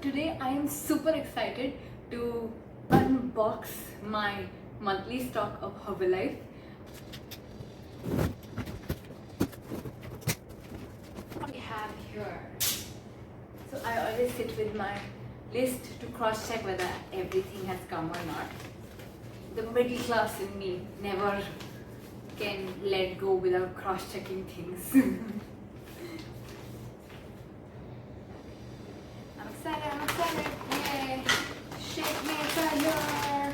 today I am super excited to unbox my monthly stock of Herbalife. What we have here. So I always sit with my list to cross check whether everything has come or not. The middle class in me never can let go without cross checking things. I'm excited, yay! Shake mates are here!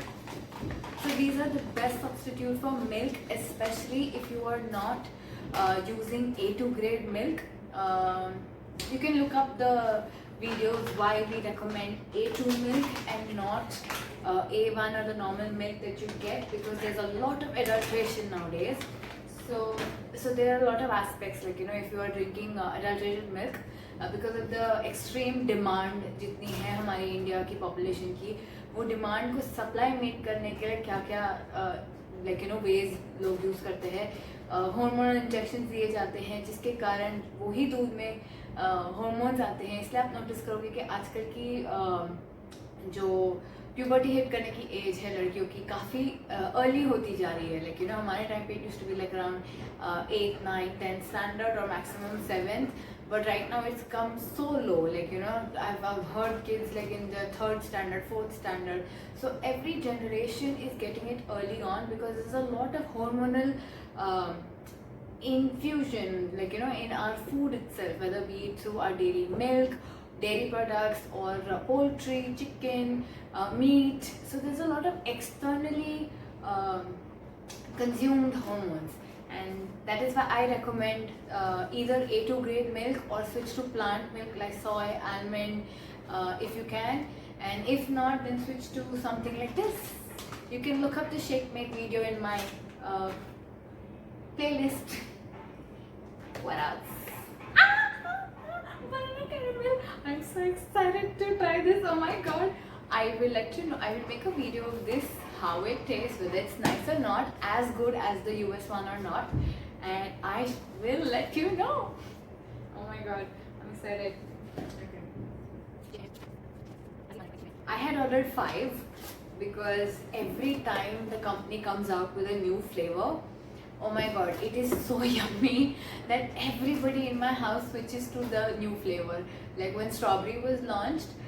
So these are the best substitute for milk, especially if you are not using A2 grade milk. You can look up the videos why we recommend A2 milk and not A1 or the normal milk that you get, because there's a lot of adulteration nowadays. So there are a lot of aspects, like if you are drinking adulterated milk, because of the extreme demand जितनी है हमारी India की population की, वो demand को supply meet करने के लिए क्या क्या वेज लोग यूज़ करते हैं. हार्मोनल इंजेक्शन दिए जाते हैं जिसके कारण वही दूध में हार्मोन्स आते हैं. इसलिए आप नोटिस करोगे कि आजकल की जो प्यूबर्टी हिट करने की एज है लड़कियों की काफ़ी अर्ली होती जा रही है. हमारे टाइम पे it used to be like around 8, 9, 10 standard और maximum 7th. But right now it's come so low. I've heard kids like in the 3rd standard, 4th standard. So every generation is getting it early on because there's a lot of hormonal infusion, in our food itself, whether be it through our dairy milk, dairy products, or poultry, chicken, meat. So there's a lot of externally consumed hormones. And that is why I recommend either A2 grade milk or switch to plant milk like soy, almond, if you can. And if not, then switch to something like this. You can look up the Shake Mate video in my playlist. What else? Banana caramel. I'm so excited to try this. Oh my god. I will let you know. I will make a video of this, how it tastes, whether it's nice or not, as good as the US one or not, and I will let you know. Oh my god, I'm excited. Okay. I had ordered 5 because every time the company comes out with a new flavor, oh my god, it is so yummy that everybody in my house switches to the new flavor. Like when strawberry was launched,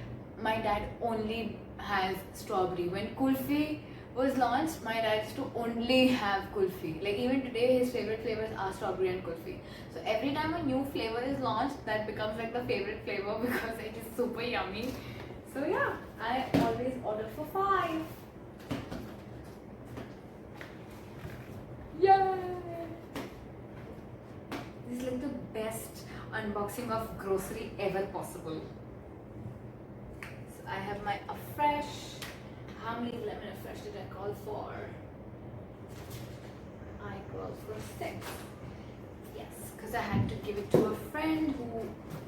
my dad only has strawberry. When kulfi was launched, my dad used to only have kulfi. Like even today, his favorite flavors are strawberry and kulfi. So every time a new flavor is launched, that becomes like the favorite flavor because it is super yummy. So yeah, I always order for 5. Yay! This is like the best unboxing of grocery ever possible. I have my Afresh. How many lemon Afresh did I call for? I called for 6. Yes, because I had to give it to a friend who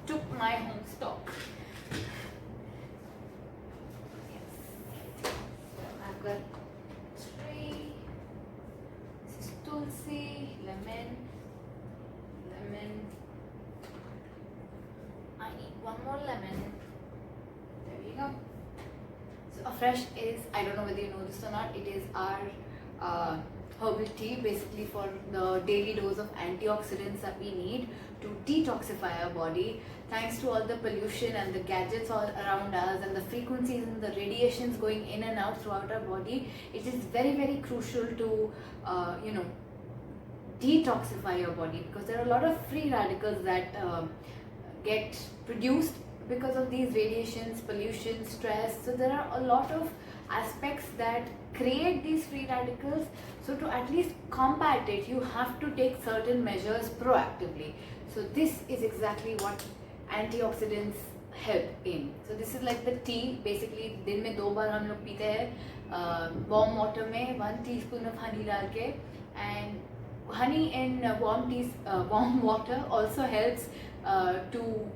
took my home stock. Yes. So I've got 3. This is Tulsi, lemon. I need one more lemon. So Afresh is, I don't know whether you know this or not, it is our herbal tea basically for the daily dose of antioxidants that we need to detoxify our body. Thanks to all the pollution and the gadgets all around us and the frequencies and the radiations going in and out throughout our body, it is very, very crucial to detoxify your body, because there are a lot of free radicals that get produced because of these radiations, pollution, stress. So there are a lot of aspects that create these free radicals. So to at least combat it, you have to take certain measures proactively. So this is exactly what antioxidants help in. So this is like the tea. Basically दिन में 2 बार हम लोग पीते हैं warm water में 1 teaspoon of honey डाल के. And honey in warm water also helps to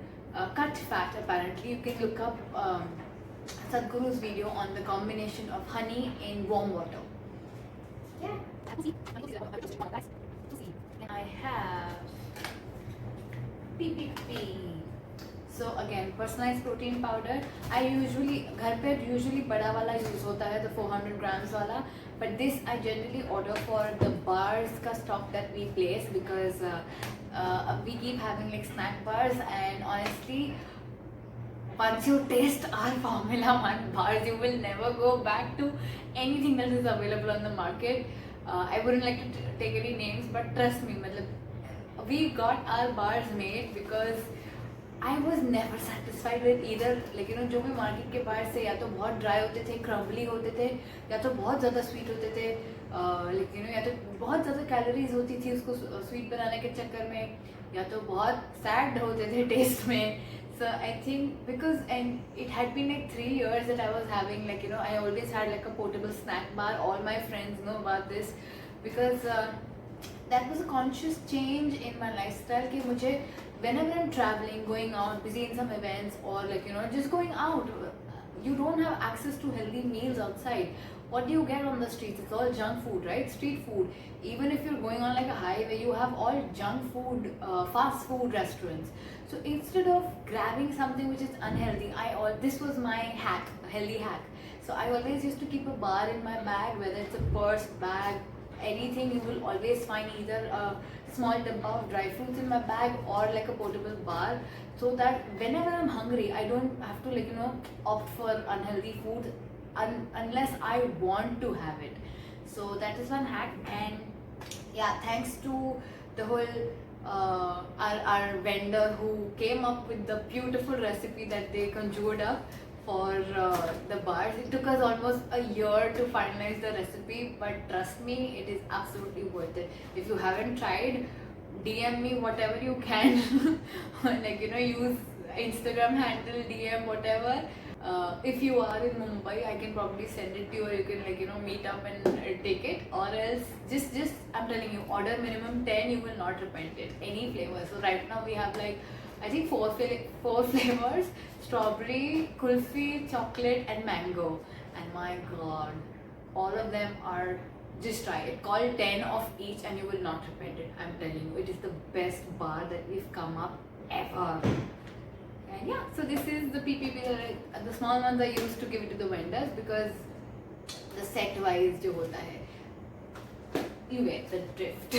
cut fat. Apparently, you can look up Sadhguru's video on the combination of honey in warm water. Yeah. I have PPP. So again personalise protein powder I usually घर पे usually बड़ा वाला use होता है, the 400 grams वाला, but this I generally order for the bars का stock that we place because we keep having like snack bars and honestly once you taste our Formula 1 bars, you will never go back to anything that is available on the market. I wouldn't like to take any names, but trust me, we got our bars made because I was never satisfied with either, like जो भी market के बाहर से या तो बहुत dry होते थे, क्रम्बली होते थे, या तो बहुत ज़्यादा स्वीट होते थे, लेकिन या तो बहुत ज़्यादा कैलोरीज होती थी उसको स्वीट बनाने के चक्कर में, या तो बहुत सैड होते थे टेस्ट में. So I think because and it had been like 3 years that I was having like I always had like a portable snack bar. All my friends know about this because that was a conscious change in my lifestyle कि मुझे whenever I'm traveling, going out, busy in some events or like just going out, you don't have access to healthy meals outside. What do you get on the streets? It's all junk food, right? Street food. Even if you're going on like a highway, you have all junk food, fast food restaurants. So instead of grabbing something which is unhealthy, this was my hack, healthy hack. So I always used to keep a bar in my bag, whether it's a purse, bag, anything. You will always find either a small dabba of dry fruits in my bag or like a portable bar, so that whenever I'm hungry, I don't have to like opt for unhealthy food unless I want to have it. So that is one hack. And yeah, thanks to the whole our vendor who came up with the beautiful recipe that they conjured up for the bars. It took us almost a year to finalize the recipe, but trust me, it is absolutely worth it. If you haven't tried, DM me whatever you can like use Instagram handle, DM, whatever. If you are in Mumbai, I can probably send it to you, or you can like meet up and take it, or else just I'm telling you, order minimum 10, you will not repent it. Any flavor. So right now we have like I think four flavors: strawberry, kulfi, chocolate and mango. And my god, all of them are, just try it. Call 10 of each and you will not repent it. I'm telling you, it is the best bar that we've come up ever. And yeah, so this is the PPP, the small ones I used to give it to the vendors because the set wise jo hota hai, you get the drift.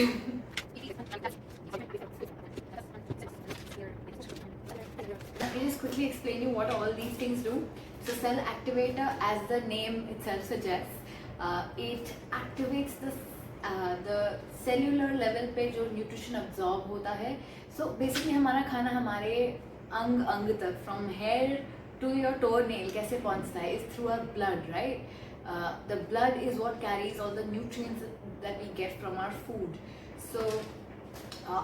Let me just quickly explain you what all these things do. So cell activator, as the name itself suggests, it activates the cellular level पे जो nutrition absorb होता है. So basically हमारा खाना हमारे अंग अंग तक, from here to your toe nail कैसे पहुंचता है, is through our blood, right? The blood is what carries all the nutrients that we get from our food. So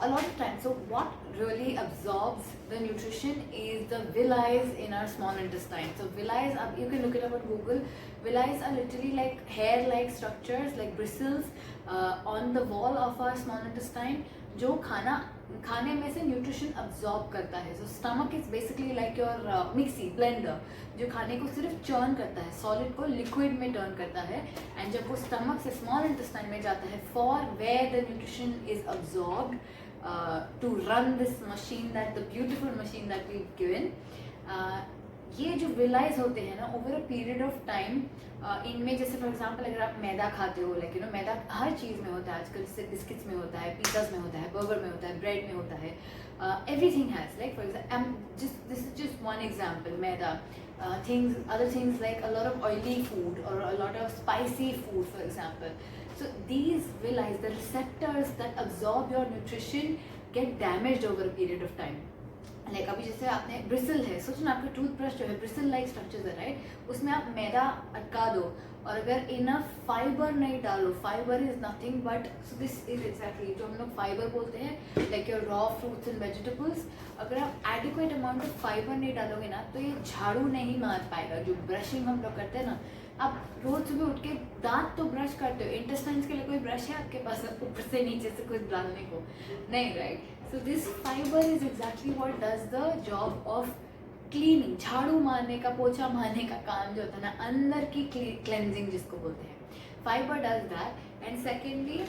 a lot of times, so what really absorbs the nutrition is the villi in our small intestine. So villi, you can look it up on Google. Villi are literally like hair-like structures, like bristles on the wall of our small intestine, जो खाने में से nutrition absorb करता है. So stomach is basically like your mixie blender, जो खाने को सिर्फ चर्न करता है, सॉलिड को लिक्विड में टर्न करता है. एंड जब वो स्टमक से स्मॉल इंटेस्टाइन में जाता है, for where the nutrition is absorbed to run this machine, that the beautiful machine that we given. ये जो विलाइज होते हैं ना, over a period of time, इनमें जैसे फॉर एग्जांपल अगर आप मैदा खाते हो, लाइक मैदा हर चीज़ में होता है आजकल, जैसे बिस्किट्स में होता है, पिज़्ज़ाज में होता है, बर्गर में होता है, ब्रेड में होता है, everything has, like for example this is just one example, maida, other things like a lot of oily food or a lot of spicy food, for example. So these villi, the receptors that absorb your nutrition, get damaged over a period of time. Like अभी जैसे आपने bristle है, सोचो ना, आपका toothbrush जो है bristle like structures है, राइट? उसमें आप मैदा अटका दो और अगर इनफ फाइबर नहीं डालो, fibre is nothing but, so this is exactly जो हम लोग फाइबर बोलते हैं, like your raw fruits and vegetables. अगर आप एडिक्वेट अमाउंट ऑफ फाइबर नहीं डालोगे ना, तो ये झाड़ू नहीं मार पाएगा. जो ब्रशिंग हम लोग करते हैं ना, आप रोज सुबह उठ के दांत तो ब्रश करते हो, इंटेस्टाइन्स के लिए कोई ब्रश है आपके पास ऊपर से नीचे से कुछ डालने को? नहीं, right? So this fiber is exactly what does the job of cleaning, झाड़ू मारने का, पोछा मारने का काम जो होता है ना, अंदर की cleansing जिसको बोलते हैं. Fiber does that. And secondly,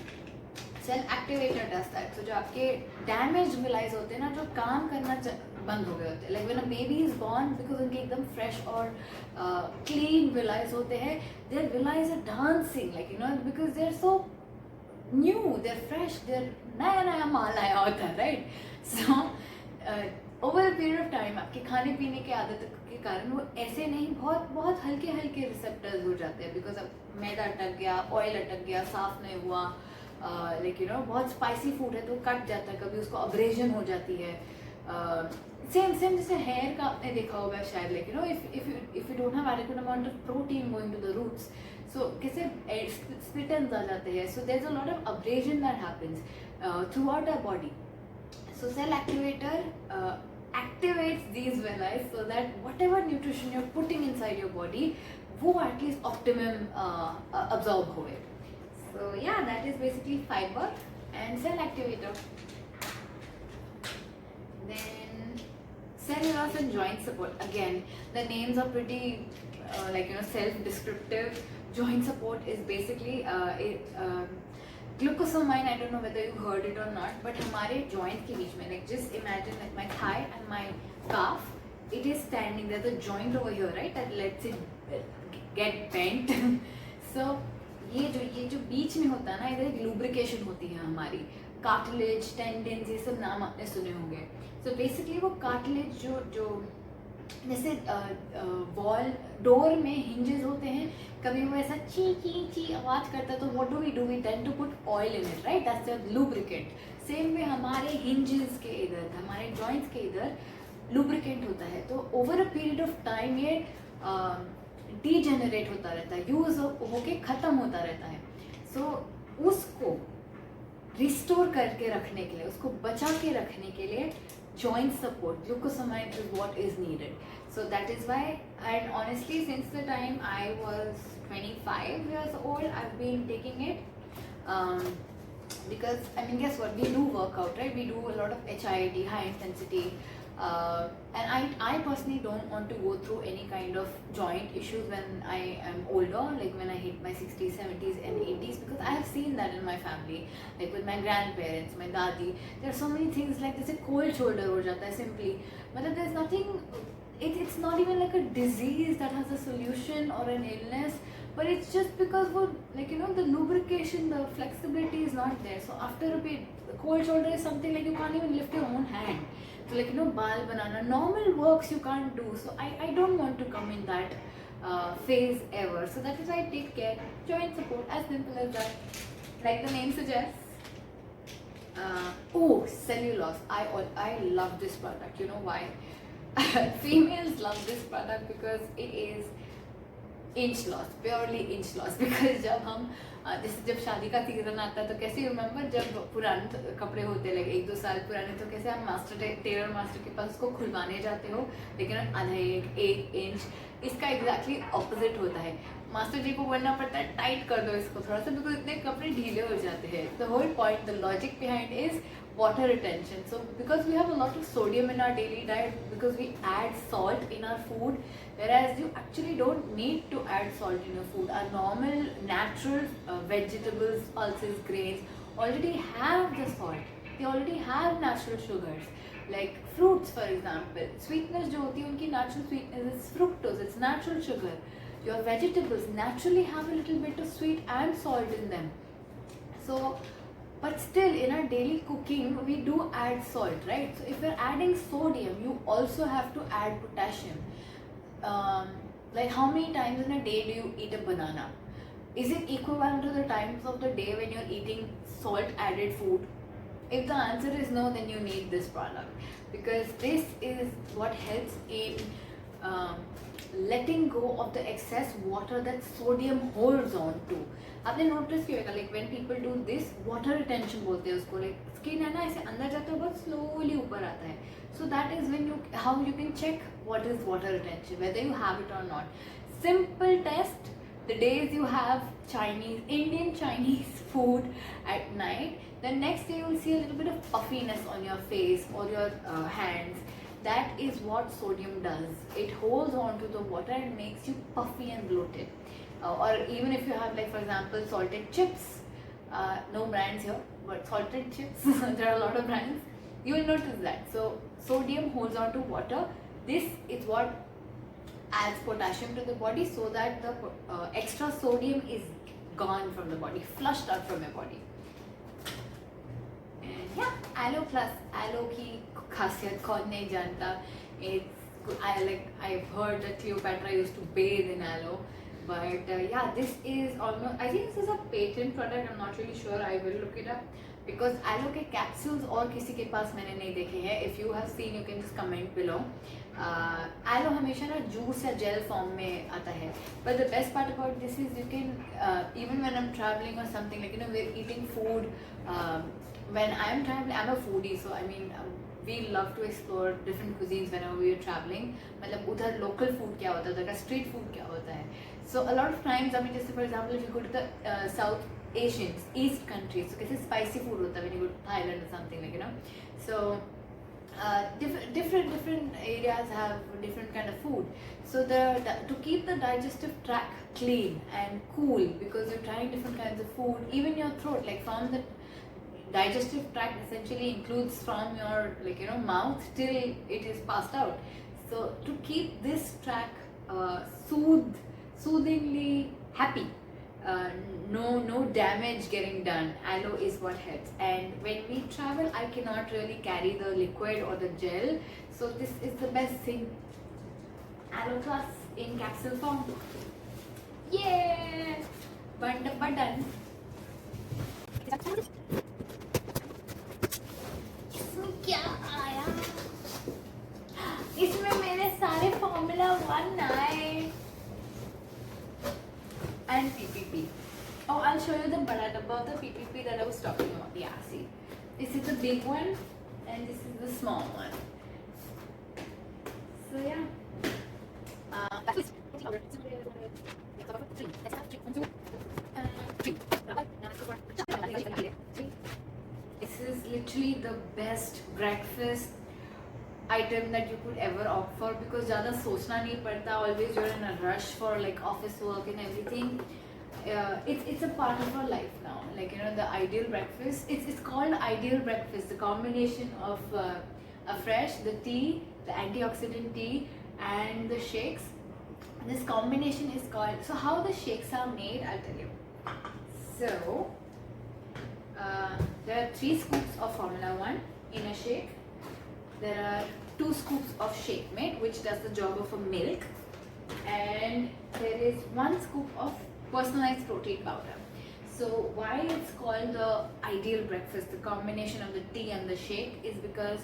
cell activator does that. So जो आपके डैमेज विलाइज होते हैं ना, जो काम करना बंद हो गए होते हैं, like when a baby is born, because उनके एकदम फ्रेश और क्लीन विलाइज होते हैं, their villi are dancing, like you know, because they are so new, they are fresh, they are नया नया माल आया होता है, right. So over a period of time आपके खाने पीने की आदत के कारण वो ऐसे नहीं, बहुत बहुत हल्के हल्के रिसेप्टर्स हो जाते हैं, बिकॉज अब मैदा अटक गया, ऑयल अटक गया, साफ नहीं हुआ, लाइक यू नो बहुत स्पाइसी फूड है तो कट जाता है, कभी उसको अब्रेजन हो जाती है. सेम सेम जैसे हेयर का आपने देखा होगा शायद, like you know if you don't have adequate amount of protein going to the roots, so कैसे स्प्लिटन्स आ जाते हैं. So there is a lot of abrasion that happens throughout our body. So cell activator activates these villi so that whatever nutrition you're putting inside your body, वो at least optimum absorb होए. So yeah, that is basically fiber and cell activator. Then cellulose and joint support. Again, the names are pretty like you know self-descriptive. Joint support is basically glucosamine. I don't know whether you heard it or not, but हमारे joint के बीच में, like just imagine like my thigh and my calf, it is standing, there's a joint over here, right, that lets it get bent. So ये जो बीच में होता है ना, इधर एक lubrication होती है हमारी, cartilage, tendons, ये सब नाम आपने सुने होंगे. So basically वो cartilage जो जैसे वॉल डोर में हिंजेस होते हैं, कभी वो ऐसा ची ची ची आवाज करता है, तो what do we tend to put oil in it, right, that's the lubricant. Same way हमारे हिंजेस के इधर, हमारे जॉइंट्स के इधर लुब्रिकेंट होता है. तो over a period of time ये डीजेनरेट होता रहता है, यूज होके ख़त्म होता रहता है. सो उसको रिस्टोर करके रखने के लिए, उसको बचा के रखने के लिए joint support, glucosamine is what is needed. So that is why, and honestly since the time I was 25 years old, I've been taking it, because I mean guess what, we do workout, right, we do a lot of HIIT, high intensity, and I personally don't want to go through any kind of joint issues when I am older, like when I hit my 60s, 70s and 80s, because I have seen that in my family, like with my grandparents, my dadi, there are so many things like this, a cold shoulder ho jata hai simply, but there's nothing, it's not even like a disease that has a solution or an illness, but it's just because वो, like you know, the lubrication, the flexibility is not there. So after a bit, cold shoulder is something like you can't even lift your own hand. So like you know, baal banana, normal works you can't do. So I don't want to come in that phase ever. So that is why I take care. Joint support, as simple as that. Like the name suggests. Oh, cellulose. I love this product. You know why? Females love this product because it is inch loss, purely inch loss. Because जब हम जैसे जब शादी का season आता है तो कैसे रिमेंबर जब पुराने कपड़े होते लगे 1-2 साल पुराने, तो कैसे हम टेलर मास्टर के पास उसको खुलवाने जाते हो, लेकिन आधा 1 इंच, इसका एग्जैक्टली ऑपोजिट होता है. मास्टर जी को बोलना पड़ता है टाइट कर दो इसको थोड़ा सा, बिकॉज इतने कपड़े ढीले हो जाते हैं. The whole point, the logic behind is water retention. So because we have a lot of sodium in our daily diet, because we add salt in our food, whereas you actually don't need to add salt in your food. Our normal natural vegetables, pulses, grains already have the salt, they already have natural sugars. Like fruits for example, sweetness जो होती है उनकी natural sweetness is fructose, it's natural sugar. Your vegetables naturally have a little bit of sweet and salt in them. So but still in our daily cooking we do add salt, right? So if you're adding sodium, you also have to add potassium. Like how many times in a day do you eat a banana? Is it equivalent to the times of the day when you're eating salt added food? If the answer is no, then you need this product, because this is what helps in letting go of the excess water that sodium holds on to. आपने notice किया होगा, like when people do this, water retention बोलते हैं उसको, like skin है ना ऐसे अंदर जाता है बहुत स्लोली ऊपर आता है. So that is when you, how you can check what is water retention, whether you have it or not. Simple test, the days you have Indian Chinese food at night, the next day you will see a little bit of puffiness on your face or your hands. That is what sodium does. It holds on to the water and makes you puffy and bloated. Or even if you have, like for example, salted chips, no brands here, what salted chips. There are a lot of brands. You will notice that. So sodium holds on to water. This is what adds potassium to the body, so that the extra sodium is gone from the body, flushed out from your body. And yeah, aloe plus aloe की खासियत कौन नहीं जानता. It's I've heard that Cleopatra used to bathe in aloe. But yeah, this is almost, I think this is a patent product. I'm not really sure. I will look it up because aloe के capsules और किसी के पास मैंने नहीं देखे हैं. If you have seen, you can just comment below. Aloe हमेशा ना juice या gel form में आता है. But the best part about this is you can even when I'm traveling or something, like we're eating food. When I'm traveling, I'm a foodie, so I mean. We love to explore different cuisines whenever we are traveling. मतलब उधर local food क्या होता है, उधर का street food क्या होता है. So a lot of times, I mean, just for example, if you go to the South Asians, East countries, so कैसे spicy food होता है when you go to Thailand or something, like So different areas have different kind of food. So to keep the digestive tract clean and cool, because you're trying different kinds of food, even your throat, like from the digestive tract essentially includes from your mouth till it is passed out. So to keep this tract soothingly happy, no damage getting done, aloe is what helps. And when we travel, I cannot really carry the liquid or the gel, so this is the best thing. Aloe Plus in capsule form. Yeah, but done. क्या आया इसमें मेरे सारे Formula 1 आए and PPP. Oh, I'll show you the bada dabba of the PPP that I was talking about. Yeah, see, this is the big one and this is the small one. So yeah, this is literally the best breakfast item that you could ever opt for, because ज़्यादा सोचना नहीं पड़ता. Always you're in a rush for like office work and everything. It's a part of our life now. Like the ideal breakfast. It's called ideal breakfast. The combination of a fresh, the tea, the antioxidant tea, and the shakes. This combination is called. So how the shakes are made, I'll tell you. So there are 3 scoops of Formula 1 in a shake. There are 2 scoops of Shake Mate, which does the job of a milk, and there is 1 scoop of personalized protein powder. So why it's called the ideal breakfast, the combination of the tea and the shake, is because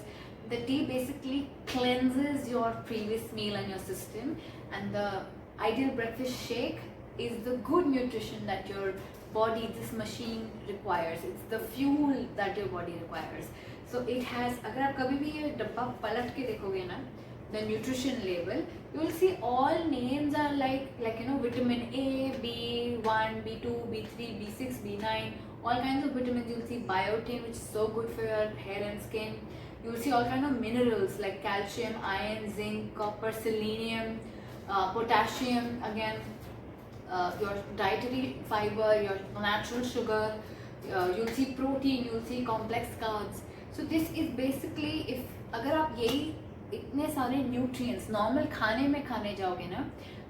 the tea basically cleanses your previous meal and your system, and the ideal breakfast shake is the good nutrition that your body, this machine requires. It's the fuel that your body requires. So it has, अगर आप कभी भी ये डब्बा पलट के देखोगे ना, the nutrition label, you will see all names are like vitamin A, B1, B2, B3, B6, B9, all kinds of vitamins. You will see biotin, which is so good for your hair and skin. You will see all kinds of minerals like calcium, iron, zinc, copper, selenium, potassium, again your dietary fiber, your natural sugar, you'll see protein, you'll see complex carbs. So this is basically, if अगर आप यही इतने सारे nutrients normal खाने में खाने जाओगे ना,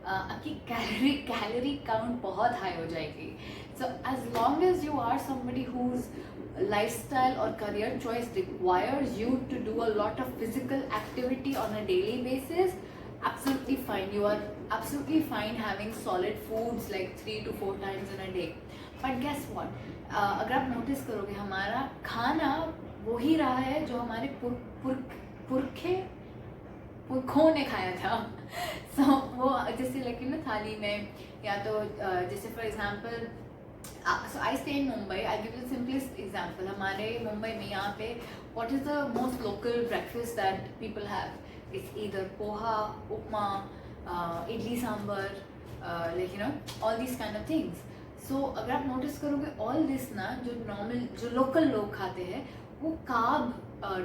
आपकी calorie count बहुत high हो जाएगी. So as long as you are somebody whose lifestyle or career choice requires you to do a lot of physical activity on a daily basis, absolutely fine. You are absolutely fine having solid foods like 3 to 4 times in a day. But guess what? अगर आप notice करोगे, हमारा खाना वही रहा है जो हमारे पुरखों ने खाया था. So वो जैसे थाली में, या तो जैसे for example, so I stay in Mumbai. I'll give you the simplest example. हमारे मुंबई में यहाँ पे what is the most local breakfast that people have? It's either poha, upma, idli sambar, all these kind of things. So अगर आप notice करोगे, all this ना जो local लोग खाते हैं वो carb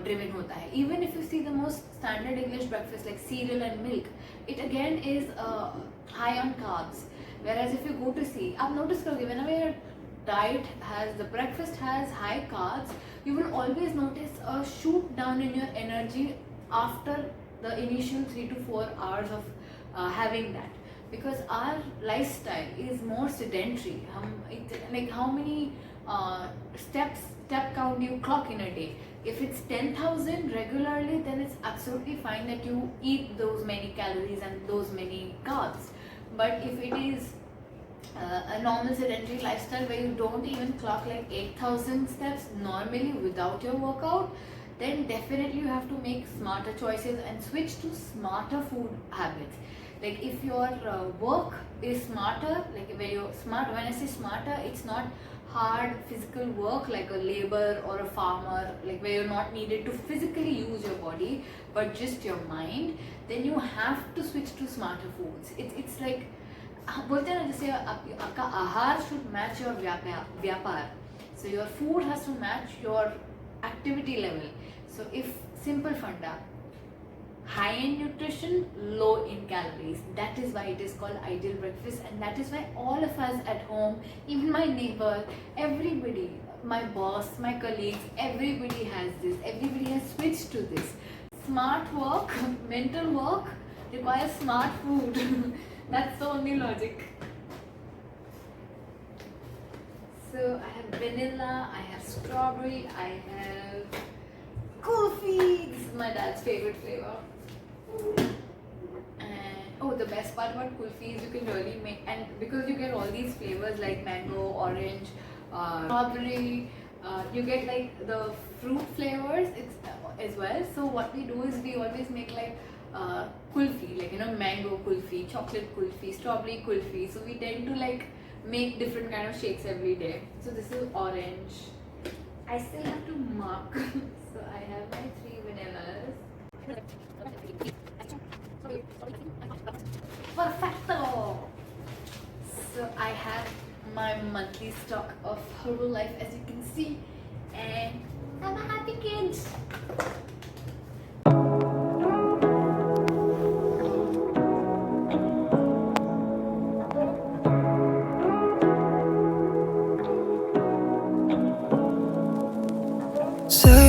driven होता है. Even if you see the most standard English breakfast like cereal and milk, it again is high on carbs. Whereas if you go to see, आप notice करोगे whenever you're diet has, the breakfast has high carbs, you will always notice a shoot down in your energy after the initial 3 to 4 hours of having that, because our lifestyle is more sedentary. Like how many step count you clock in a day? If it's 10,000 regularly, then it's absolutely fine that you eat those many calories and those many carbs. But if it is a normal sedentary lifestyle where you don't even clock like 8,000 steps normally without your workout, then definitely you have to make smarter choices and switch to smarter food habits. Like if your work is smarter, like when you're smart, when I say smarter, it's not hard physical work like a labor or a farmer, like where you're not needed to physically use your body but just your mind, then you have to switch to smarter foods. It's like बोलते हैं ना, जैसे आपका आहार should match your व्यापार, so your food has to match your activity level. So if simple funda, high in nutrition, low in calories, that is why it is called ideal breakfast, and that is why all of us at home, even my neighbor, everybody, my boss, my colleagues, everybody has this, everybody has switched to this. Smart work, mental work requires smart food. That's the only logic. So I have vanilla, I have strawberry, I have kulfi. This is my dad's favorite flavor. And oh, the best part about kulfi is you can really make, and because you get all these flavors like mango, orange, strawberry, you get like the fruit flavors as well. So what we do is we always make like kulfi, like mango kulfi, chocolate kulfi, strawberry kulfi. So we tend to like make different kind of shakes every day. So this is orange. I still have to mark. So I have my 3 vanillas. Perfecto. So I have my monthly stock of Herbalife, as you can see, and I'm a happy kid. So